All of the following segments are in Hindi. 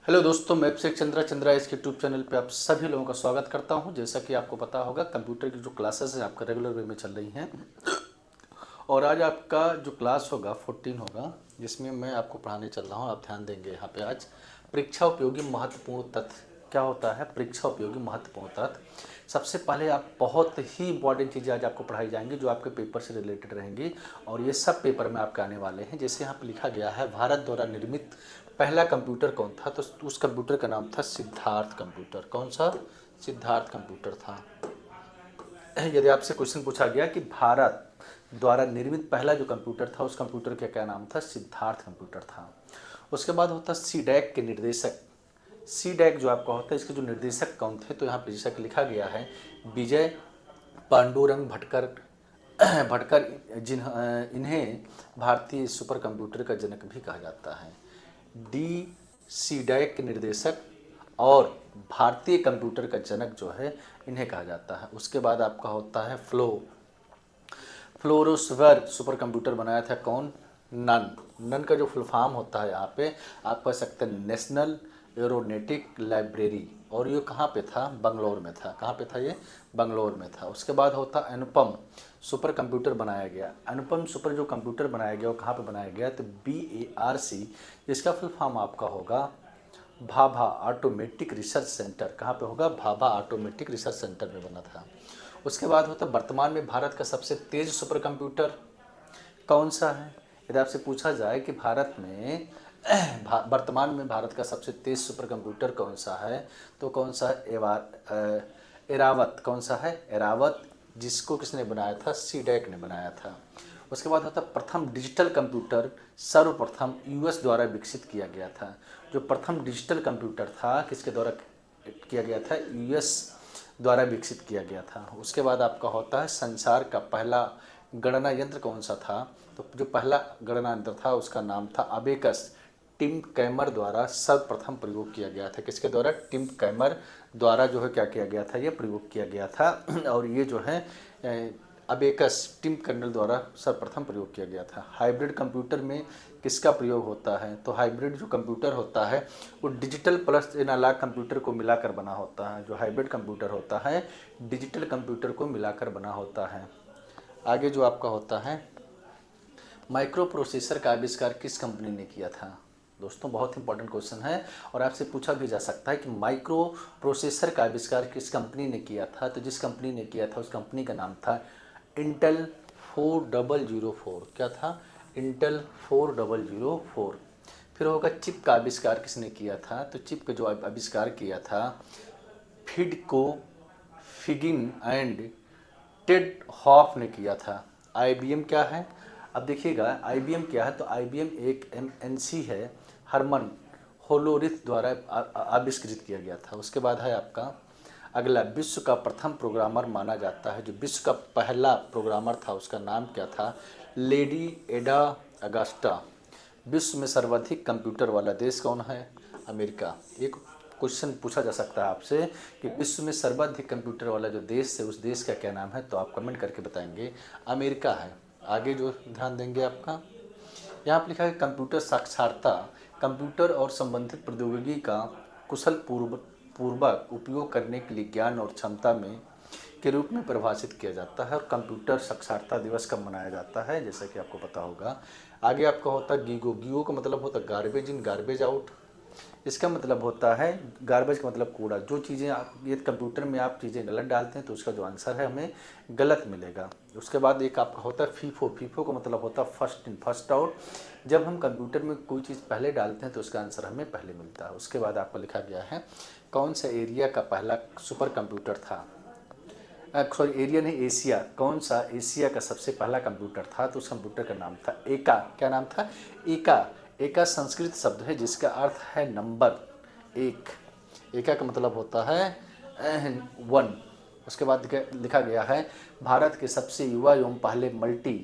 हेलो दोस्तों, मैं अभिषेक चंद्रा इस यूट्यूब चैनल पे आप सभी लोगों का स्वागत करता हूं। जैसा कि आपको पता होगा, कंप्यूटर की जो क्लासेस हैं आपका रेगुलर वे में चल रही हैं। और आज आपका जो क्लास होगा 14 होगा, जिसमें मैं आपको पढ़ाने चल रहा हूं। आप ध्यान देंगे यहाँ पे। आज परीक्षा उपयोगी महत्वपूर्ण तथ्य क्या होता है। परीक्षा उपयोगी महत्वपूर्ण तथ्य सबसे पहले आप बहुत ही इंपॉर्टेंट चीज़ें आज आपको पढ़ाई जाएंगी जो आपके पेपर से रिलेटेड रहेंगी, और ये सब पेपर में आपके आने वाले हैं। जैसे यहाँ पे लिखा गया है, भारत द्वारा निर्मित पहला कंप्यूटर कौन था, तो उस कंप्यूटर का नाम था सिद्धार्थ कंप्यूटर। कौन सा? सिद्धार्थ कंप्यूटर था। यदि आपसे क्वेश्चन पूछा गया कि भारत द्वारा निर्मित पहला जो कंप्यूटर था, उस कंप्यूटर का क्या नाम था? सिद्धार्थ कंप्यूटर था। उसके बाद होता है सी डैक के निर्देशक। सी डैक जो आपका होता है, इसके जो निर्देशक कौन थे, तो यहाँ पे जैसा कि लिखा गया है, विजय पांडुरंग भटकर भटकर इन्हें भारतीय सुपर कंप्यूटर का जनक भी कहा जाता है। डी सी डैक के निर्देशक और भारतीय कंप्यूटर का जनक जो है, इन्हें कहा जाता है। उसके बाद आपका होता है फ्लोरोस्वर सुपर कंप्यूटर बनाया था कौन? नन। नन का जो फुल फॉर्म होता है, यहाँ पे आप कह सकते हैं नेशनल एरोनॉटिक लाइब्रेरी, और ये कहाँ पे था? बंगलोर में था। कहाँ पे था ये? बंगलोर में था। उसके बाद होता अनुपम सुपर कंप्यूटर बनाया गया। अनुपम सुपर जो कंप्यूटर बनाया गया वो कहाँ पे बनाया गया? तो BARC, जिसका फुल फॉर्म आपका होगा भाभा ऑटोमेटिक रिसर्च सेंटर। कहाँ पे होगा? भाभा ऑटोमेटिक रिसर्च सेंटर में बना था। उसके बाद होता वर्तमान में भारत का सबसे तेज सुपर कंप्यूटर कौन सा है। यदि आपसे पूछा जाए कि भारत में वर्तमान में भारत का सबसे तेज सुपर कंप्यूटर कौन सा है, तो कौन सा है? एरावत। कौन सा है? एरावत, जिसको किसने बनाया था? सी डैक ने बनाया था। उसके बाद होता प्रथम डिजिटल कंप्यूटर सर्वप्रथम US द्वारा विकसित किया गया था। जो प्रथम डिजिटल कंप्यूटर था, किसके द्वारा किया गया था? US द्वारा विकसित किया गया था। उसके बाद आपका होता है संसार का पहला गणना यंत्र कौन सा था, तो जो पहला गणना यंत्र था उसका नाम था अबेकस। टिम कैमर द्वारा सर्वप्रथम प्रयोग किया गया था। किसके द्वारा? टिम कैमर द्वारा जो है क्या किया गया था? ये प्रयोग किया गया था। और ये जो है अबेकस टिम कर्नल द्वारा सर्वप्रथम प्रयोग किया गया था। हाइब्रिड कंप्यूटर में किसका प्रयोग होता है, तो हाइब्रिड जो कंप्यूटर होता है वो डिजिटल प्लस एनालॉग कंप्यूटर को मिलाकर बना होता है। जो हाइब्रिड कंप्यूटर होता है डिजिटल कंप्यूटर को मिलाकर बना होता है। आगे जो आपका होता है माइक्रो प्रोसेसर का आविष्कार किस कंपनी ने किया था। दोस्तों बहुत इंपॉर्टेंट क्वेश्चन है, और आपसे पूछा भी जा सकता है कि माइक्रो प्रोसेसर का आविष्कार किस कंपनी ने किया था, तो जिस कंपनी ने किया था उस कंपनी का नाम था इंटेल 4004। क्या था? इंटेल 4004। फिर होगा चिप का आविष्कार किसने किया था, तो चिप का जो आविष्कार किया था फिडको फिगिन एंड टेड हॉफ ने किया था। IBM क्या है? अब देखिएगा IBM क्या है, तो IBM एक MNC है, हरमन होलोरिथ द्वारा आविष्कृत किया गया था। उसके बाद है आपका अगला, विश्व का प्रथम प्रोग्रामर माना जाता है। जो विश्व का पहला प्रोग्रामर था उसका नाम क्या था? लेडी एडा अगस्टा। विश्व में सर्वाधिक कंप्यूटर वाला देश कौन है? अमेरिका। एक क्वेश्चन पूछा जा सकता है आपसे कि विश्व में सर्वाधिक कंप्यूटर वाला जो देश है उस देश का क्या नाम है, तो आप कमेंट करके बताएंगे। अमेरिका है। आगे जो ध्यान देंगे आपका यहाँ पर लिखा है कंप्यूटर साक्षरता कंप्यूटर और संबंधित प्रौद्योगिकी का कुशल पूर्वक उपयोग करने के लिए ज्ञान और क्षमता में के रूप में परिभाषित किया जाता है, और कंप्यूटर साक्षरता दिवस कब मनाया जाता है, जैसा कि आपको पता होगा। आगे आपका होता है गीगो। गीगो का मतलब होता है गार्बेज इन गार्बेज आउट। इसका मतलब होता है गार्बेज का मतलब कूड़ा। जो चीज़ें आप ये कंप्यूटर में आप चीज़ें गलत डालते हैं तो उसका जो आंसर है हमें गलत मिलेगा। उसके बाद एक आपका होता है फीफो। फीफो का मतलब होता है फर्स्ट इन फर्स्ट आउट। जब हम कंप्यूटर में कोई चीज़ पहले डालते हैं तो उसका आंसर हमें पहले मिलता है। उसके बाद आपको लिखा गया है कौन सा एरिया का पहला सुपर कंप्यूटर था, सॉरी एरिया नहीं, एशिया। कौन सा एशिया का सबसे पहला कंप्यूटर था, तो उस कंप्यूटर का नाम था एका। क्या नाम था? एका। एका संस्कृत शब्द है जिसका अर्थ है नंबर एक। एका का मतलब होता है 1। उसके बाद लिखा गया है भारत के सबसे युवा एवं पहले multi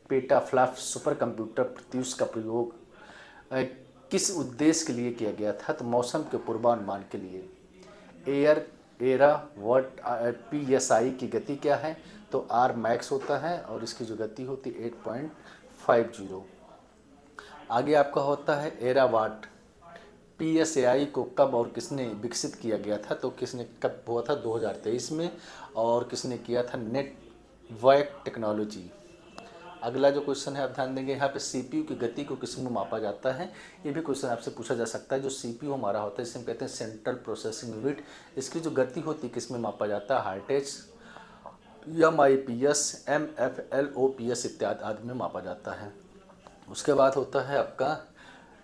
petaflop super computer Pratyush का प्रयोग किस उद्देश्य के लिए किया गया था, तो मौसम के पूर्वानुमान के लिए। एयर एरा वर्ट PSI की गति क्या है, तो R मैक्स होता है और इसकी जो गति होती है 8.50। आगे आपका होता है एरा वाट PSAI को कब और किसने विकसित किया गया था, तो किसने कब हुआ था 2023 में, और किसने किया था, नेटवर्क टेक्नोलॉजी। अगला जो क्वेश्चन है आप ध्यान देंगे यहाँ पे CPU की गति को किस में मापा जाता है, ये भी क्वेश्चन आपसे पूछा जा सकता है। जो CPU हमारा होता है इसे हम कहते हैं सेंट्रल प्रोसेसिंग यूनिट, इसकी जो गति होती है किस में मापा जाता है, हार्टेज, MIPS, MFLOPS इत्यादि आदि में मापा जाता है। उसके बाद होता है आपका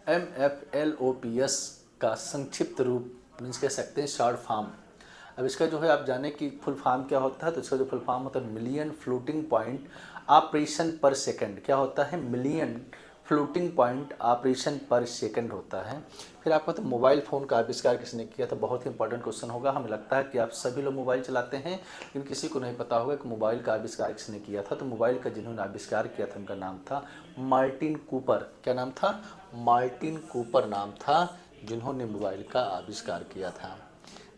MFLOPS का संक्षिप्त रूप मीन्स कह सकते हैं शॉर्ट फॉर्म। अब इसका जो है आप जाने कि फुल फॉर्म क्या होता है, तो इसका जो फुल फॉर्म होता है मिलियन फ्लोटिंग पॉइंट ऑपरेशन पर सेकंड। क्या होता है, मिलियन फ्लोटिंग पॉइंट ऑपरेशन पर सेकंड होता है। फिर आपको तो मोबाइल फ़ोन का आविष्कार किसने किया था, बहुत ही इंपॉर्टेंट क्वेश्चन होगा। हमें लगता है कि आप सभी लोग मोबाइल चलाते हैं, लेकिन किसी को नहीं पता होगा कि मोबाइल का आविष्कार किसने किया था। तो मोबाइल का जिन्होंने आविष्कार किया था उनका नाम था मार्टिन कूपर। क्या नाम था, मार्टिन कूपर नाम था जिन्होंने मोबाइल का आविष्कार किया था।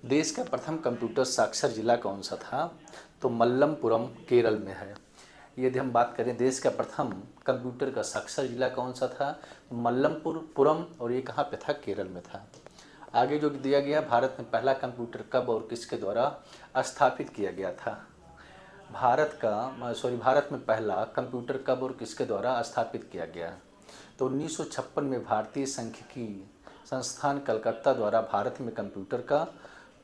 देश का प्रथम कंप्यूटर साक्षर जिला कौन सा था, तो मल्लमपुरम केरल में है। यदि हम बात करें देश का प्रथम कंप्यूटर का साक्षर जिला कौन सा था, मल्लमपुरम, और ये कहाँ पे था, केरल में था। आगे जो दिया गया, भारत में पहला कंप्यूटर कब और किसके द्वारा स्थापित किया गया था। भारत में पहला कंप्यूटर कब और किसके द्वारा स्थापित किया गया, तो 1956 में भारतीय सांख्यिकी संस्थान कलकत्ता द्वारा भारत में कंप्यूटर का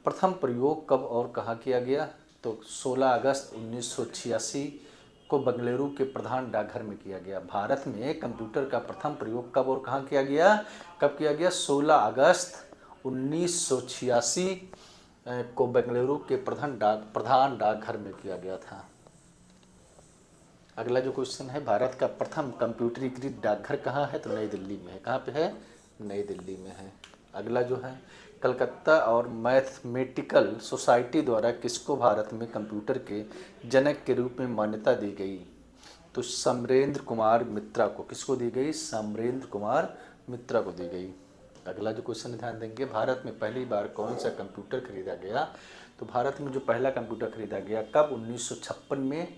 प्रथम प्रयोग कब और कहाँ किया गया, तो 16 अगस्त 1986 को बेंगलुरु के प्रधान डाकघर में किया गया। भारत में कंप्यूटर का प्रथम प्रयोग कब और कहाँ किया गया, कब किया गया, 16 अगस्त 1986 को बेंगलुरु के प्रधान डाकघर में किया गया था। अगला जो क्वेश्चन है, भारत का प्रथम कंप्यूटरीकृत डाकघर कहाँ है, तो नई दिल्ली में है। कहाँ पे है, नई दिल्ली में है। अगला जो है, कलकत्ता और मैथमेटिकल सोसाइटी द्वारा किसको भारत में कंप्यूटर के जनक के रूप में मान्यता दी गई, तो समरेंद्र कुमार मित्रा को। किसको दी गई, समरेंद्र कुमार मित्रा को दी गई। अगला जो क्वेश्चन ध्यान देंगे, भारत में पहली बार कौन सा कंप्यूटर खरीदा गया, तो भारत में जो पहला कंप्यूटर खरीदा गया कब, 1956 में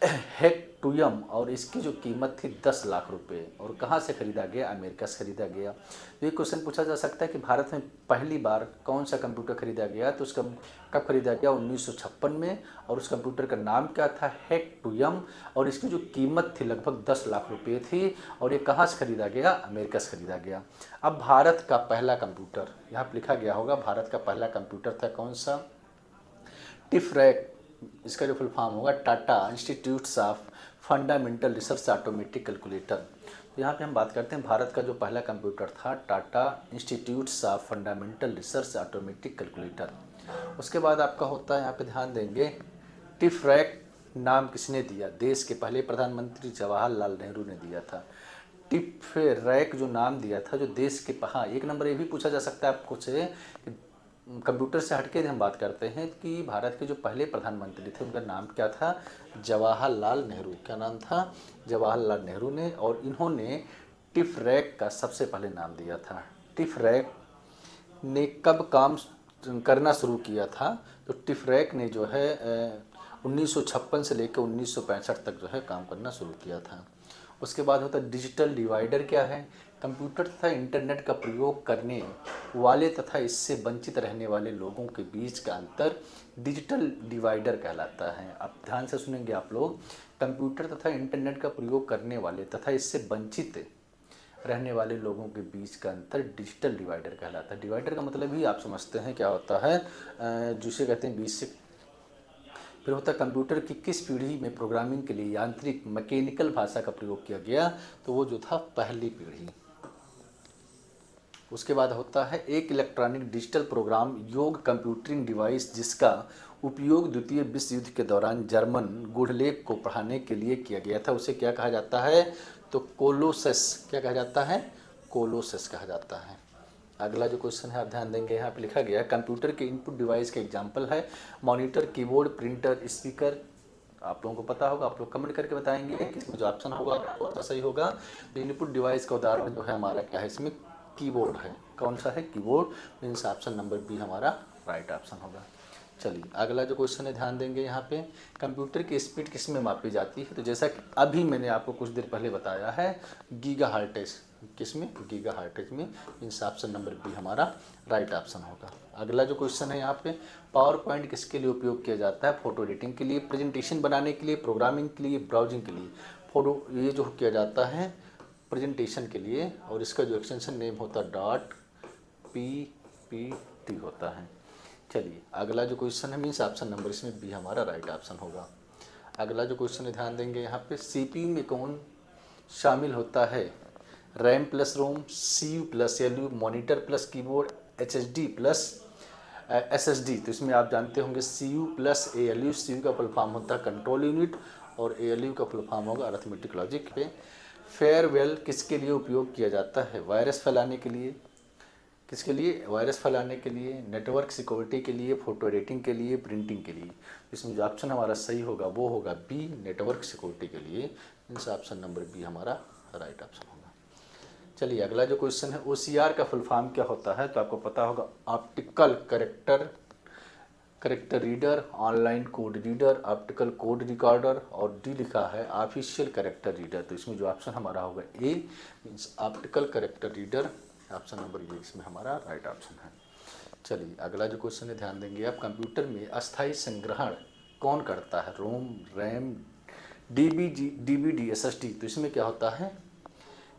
हेक्टुयम, और इसकी जो कीमत थी 10 लाख रुपए, और कहाँ से खरीदा गया, अमेरिका से खरीदा गया। तो ये क्वेश्चन पूछा जा सकता है कि भारत में पहली बार कौन सा कंप्यूटर खरीदा गया, तो उसका कब खरीदा गया, 1956 में, और उस कंप्यूटर का नाम क्या था, हेक्टुयम, और इसकी जो कीमत थी लगभग 10 लाख रुपये थी, और ये कहाँ से खरीदा गया, अमेरिका से खरीदा गया। अब भारत का पहला कंप्यूटर, यहाँ पर लिखा गया होगा भारत का पहला कंप्यूटर था कौन सा, टिफरैक, इसका जो फुल फॉर्म होगा Tata institutes of fundamental research automatic calculator. तो यहाँ पे हम बात करते हैं भारत का जो पहला कंप्यूटर था Tata institutes of fundamental research automatic calculator. उसके बाद आपका होता है, यहाँ पे ध्यान देंगे, टिफरैक नाम किसने दिया, देश के पहले प्रधानमंत्री जवाहरलाल नेहरू ने दिया था। टिफरैक जो नाम दिया था, जो देश के, हाँ एक नंबर ये भी पूछा जा सकता है आपको से, कंप्यूटर से हटके हम बात करते हैं कि भारत के जो पहले प्रधानमंत्री थे उनका नाम क्या था, जवाहरलाल नेहरू। क्या नाम था, जवाहरलाल नेहरू ने, और इन्होंने टिफरैक का सबसे पहले नाम दिया था। टिफरैक ने कब काम करना शुरू किया था, तो टिफरैक ने जो है 1956 से लेकर 1965 तक जो है काम करना शुरू किया था। उसके बाद होता है डिजिटल डिवाइडर। क्या है, कंप्यूटर तथा इंटरनेट का प्रयोग करने वाले तथा इससे वंचित रहने वाले लोगों के बीच का अंतर डिजिटल डिवाइडर कहलाता है। अब ध्यान से सुनेंगे आप लोग, कंप्यूटर तथा इंटरनेट का प्रयोग करने वाले तथा इससे वंचित रहने वाले लोगों के बीच का अंतर डिजिटल डिवाइडर कहलाता है। डिवाइडर का मतलब ही आप समझते हैं क्या होता है, जिसे कहते हैं बीच से। फिर होता है कंप्यूटर की किस पीढ़ी में प्रोग्रामिंग के लिए यांत्रिक मैकेनिकल भाषा का प्रयोग किया गया, तो वो जो था पहली पीढ़ी। उसके बाद होता है एक इलेक्ट्रॉनिक डिजिटल प्रोग्राम योग कंप्यूटिंग डिवाइस जिसका उपयोग द्वितीय विश्व युद्ध के दौरान जर्मन गूढ़लेख को पढ़ाने के लिए किया गया था, उसे क्या कहा जाता है, तो कोलोसस। क्या कहा जाता है, कोलोसस कहा जाता है। अगला जो क्वेश्चन है आप ध्यान देंगे, यहाँ पे लिखा गया है कंप्यूटर के इनपुट डिवाइस का एग्जाम्पल है मॉनिटर, कीबोर्ड, प्रिंटर, स्पीकर। आप लोगों को पता होगा, आप लोग कमेंट करके बताएंगे कि इसमें जो ऑप्शन होगा वो सही होगा। तो इनपुट डिवाइस का उदाहरण जो है हमारा क्या है, इसमें कीबोर्ड है। कौन सा है, keyboard, means option number B हमारा राइट ऑप्शन होगा। चलिए अगला जो क्वेश्चन है ध्यान देंगे, यहाँ पे कंप्यूटर की स्पीड किस में मापी जाती है, तो जैसा कि अभी मैंने आपको कुछ देर पहले बताया है, गीगाहर्ट्ज़ किसमें, गीगाहर्ट्ज में। मीन्स ऑप्शन नंबर बी हमारा राइट ऑप्शन होगा। अगला जो क्वेश्चन है यहाँ पे, पावर पॉइंट किसके लिए उपयोग किया जाता है? फोटो एडिटिंग के लिए, प्रेजेंटेशन बनाने के लिए, प्रोग्रामिंग के लिए, ब्राउजिंग के लिए। फोटो ये जो किया जाता है प्रेजेंटेशन के लिए, और इसका जो एक्सटेंशन नेम होता है डॉट PPT होता है। चलिए अगला जो क्वेश्चन है, मीन्स ऑप्शन नंबर इसमें बी हमारा राइट ऑप्शन होगा। अगला जो क्वेश्चन है ध्यान देंगे यहाँ पे, CPU में कौन शामिल होता है? रैम प्लस रोम, CU plus LU, monitor plus keyboard, HDD plus SSD। तो इसमें आप जानते होंगे CU प्लस ALU। CU का फुल फॉर्म होता है कंट्रोल यूनिट, और ALU का फुल फॉर्म होगा अरिथमेटिक लॉजिक पे। फेयरवेल किसके लिए उपयोग किया जाता है? वायरस फैलाने के लिए। किसके लिए? वायरस फैलाने के लिए, नेटवर्क सिक्योरिटी के लिए, फोटो एडिटिंग के लिए, प्रिंटिंग के लिए। इसमें जो ऑप्शन हमारा सही होगा वो होगा बी, नेटवर्क सिक्योरिटी के लिए। मीन्स ऑप्शन नंबर बी हमारा राइट ऑप्शन होगा। चलिए अगला जो क्वेश्चन है, OCR का फुल फॉर्म क्या होता है? तो आपको पता होगा, optical character reader, online code reader, optical code recorder, और डी लिखा है ऑफिशियल करेक्टर रीडर। तो इसमें जो ऑप्शन हमारा होगा ए, means optical character reader. Option number ये इसमें हमारा राइट ऑप्शन है। चलिए अगला जो क्वेश्चन है ध्यान देंगे आप, कंप्यूटर में अस्थायी संग्रहण कौन करता है? रोम, रैम, DVD, SSD। तो इसमें क्या होता है,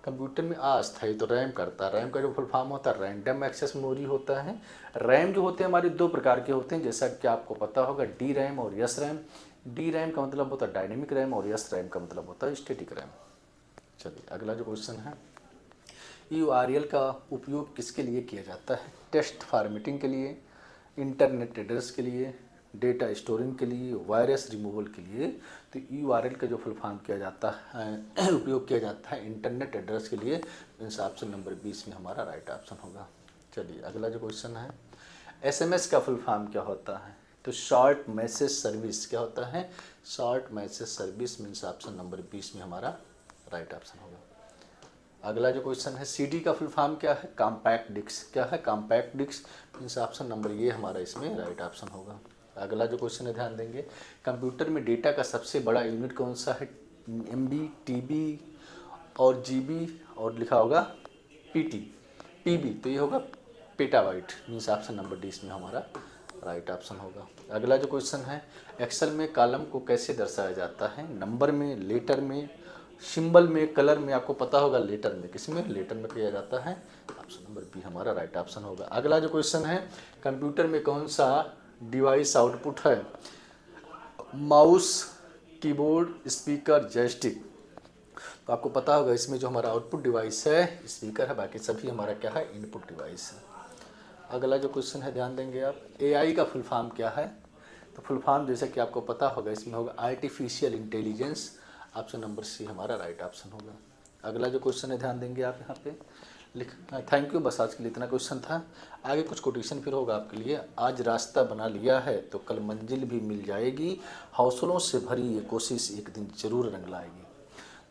कंप्यूटर में अस्थायी तो रैम करता है। रैम का जो फुल फॉर्म होता है रैंडम एक्सेस मेमोरी होता है। रैम जो होते हैं हमारे दो प्रकार के होते हैं, जैसा कि आपको पता होगा, डी रैम और यस रैम। डी रैम का मतलब होता है डायनेमिक रैम, और यस रैम का मतलब होता है स्टैटिक रैम। चलिए अगला जो क्वेश्चन है, URL का उपयोग किसके लिए किया जाता है? टेक्स्ट फॉर्मेटिंग के लिए, इंटरनेट एड्रेस के लिए, डेटा स्टोरिंग के लिए, वायरस रिमूवल के लिए। तो URL का जो फुल फॉर्म किया जाता है उपयोग किया जाता है इंटरनेट एड्रेस के लिए। मीन्स ऑप्शन नंबर 20 में हमारा राइट ऑप्शन होगा। चलिए अगला जो क्वेश्चन है, SMS का फुल फॉर्म क्या होता है? तो शॉर्ट मैसेज सर्विस। क्या होता है? Short message service. Means option number 20 में हमारा राइट ऑप्शन होगा। अगला जो क्वेश्चन है, CD का फुल फॉर्म क्या है? Compact disc. क्या है? Compact disc. Means option number ये हमारा इसमें राइट ऑप्शन होगा। अगला जो क्वेश्चन है ध्यान देंगे, कंप्यूटर में डेटा का सबसे बड़ा यूनिट कौन सा है? MB, TB और GB, और लिखा होगा PB। तो ये होगा petabyte. Means option number D इसमें हमारा राइट ऑप्शन होगा। अगला जो क्वेश्चन है, एक्सेल में कॉलम को कैसे दर्शाया जाता है? नंबर में, लेटर में, सिंबल में, कलर में। आपको पता होगा लेटर में। किसमें? लेटर में किया जाता है। ऑप्शन नंबर बी हमारा राइट ऑप्शन होगा। अगला जो क्वेश्चन है, कंप्यूटर में कौन सा डिवाइस आउटपुट है? Mouse, keyboard, speaker, joystick. तो आपको पता होगा इसमें जो हमारा आउटपुट डिवाइस है स्पीकर है, बाकी सभी हमारा क्या है? इनपुट डिवाइस है। अगला जो क्वेश्चन है ध्यान देंगे आप, AI का फुल फॉर्म क्या है? तो फुल फॉर्म जैसे कि आपको पता होगा इसमें होगा artificial intelligence. Option number C हमारा राइट ऑप्शन होगा। अगला जो क्वेश्चन है ध्यान देंगे आप यहाँ पे लिख। थैंक यू, बस आज के लिए इतना क्वेश्चन था। आगे कुछ कोटेशन फिर होगा आपके लिए। आज रास्ता बना लिया है तो कल मंजिल भी मिल जाएगी, हौसलों से भरी ये कोशिश एक दिन जरूर रंग लाएगी।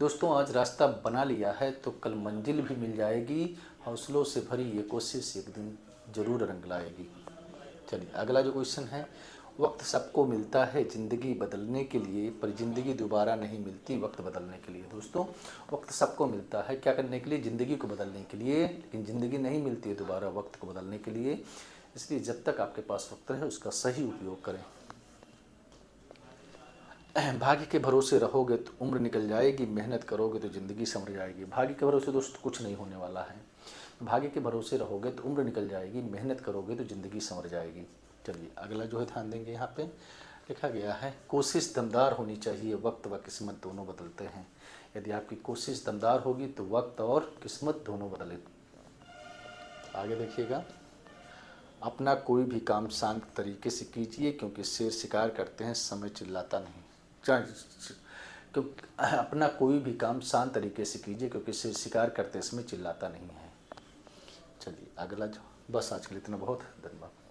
दोस्तों आज रास्ता बना लिया है तो कल मंजिल भी मिल जाएगी, हौसलों से भरी ये कोशिश एक दिन जरूर रंग लाएगी। चलिए अगला जो क्वेश्चन है, वक्त सबको मिलता है ज़िंदगी बदलने के लिए, पर ज़िंदगी दोबारा नहीं मिलती वक्त बदलने के लिए। दोस्तों वक्त सबको मिलता है क्या करने के लिए? ज़िंदगी को बदलने के लिए, लेकिन ज़िंदगी नहीं मिलती है दोबारा वक्त को बदलने के लिए। इसलिए जब तक आपके पास वक्त है उसका सही उपयोग करें। भाग्य के भरोसे रहोगे तो उम्र निकल जाएगी, मेहनत करोगे तो ज़िंदगी संवर जाएगी। भाग्य के भरोसे दोस्त कुछ नहीं होने वाला है। भाग्य के भरोसे रहोगे तो उम्र निकल जाएगी, मेहनत करोगे तो ज़िंदगी संवर जाएगी। चलिए अगला जो है ध्यान देंगे, यहाँ पे लिखा गया है, कोशिश दमदार होनी चाहिए, वक्त व किस्मत दोनों बदलते हैं। यदि आपकी कोशिश दमदार होगी तो वक्त और किस्मत दोनों बदले। आगे देखिएगा, अपना कोई भी काम शांत तरीके से कीजिए, क्योंकि शेर शिकार करते हैं समय चिल्लाता नहीं। क्योंकि अपना कोई भी काम शांत तरीके से कीजिए, क्योंकि शेर शिकार करते समय चिल्लाता नहीं है। चलिए अगला जो, बस आज के लिए इतना बहुत, धन्यवाद।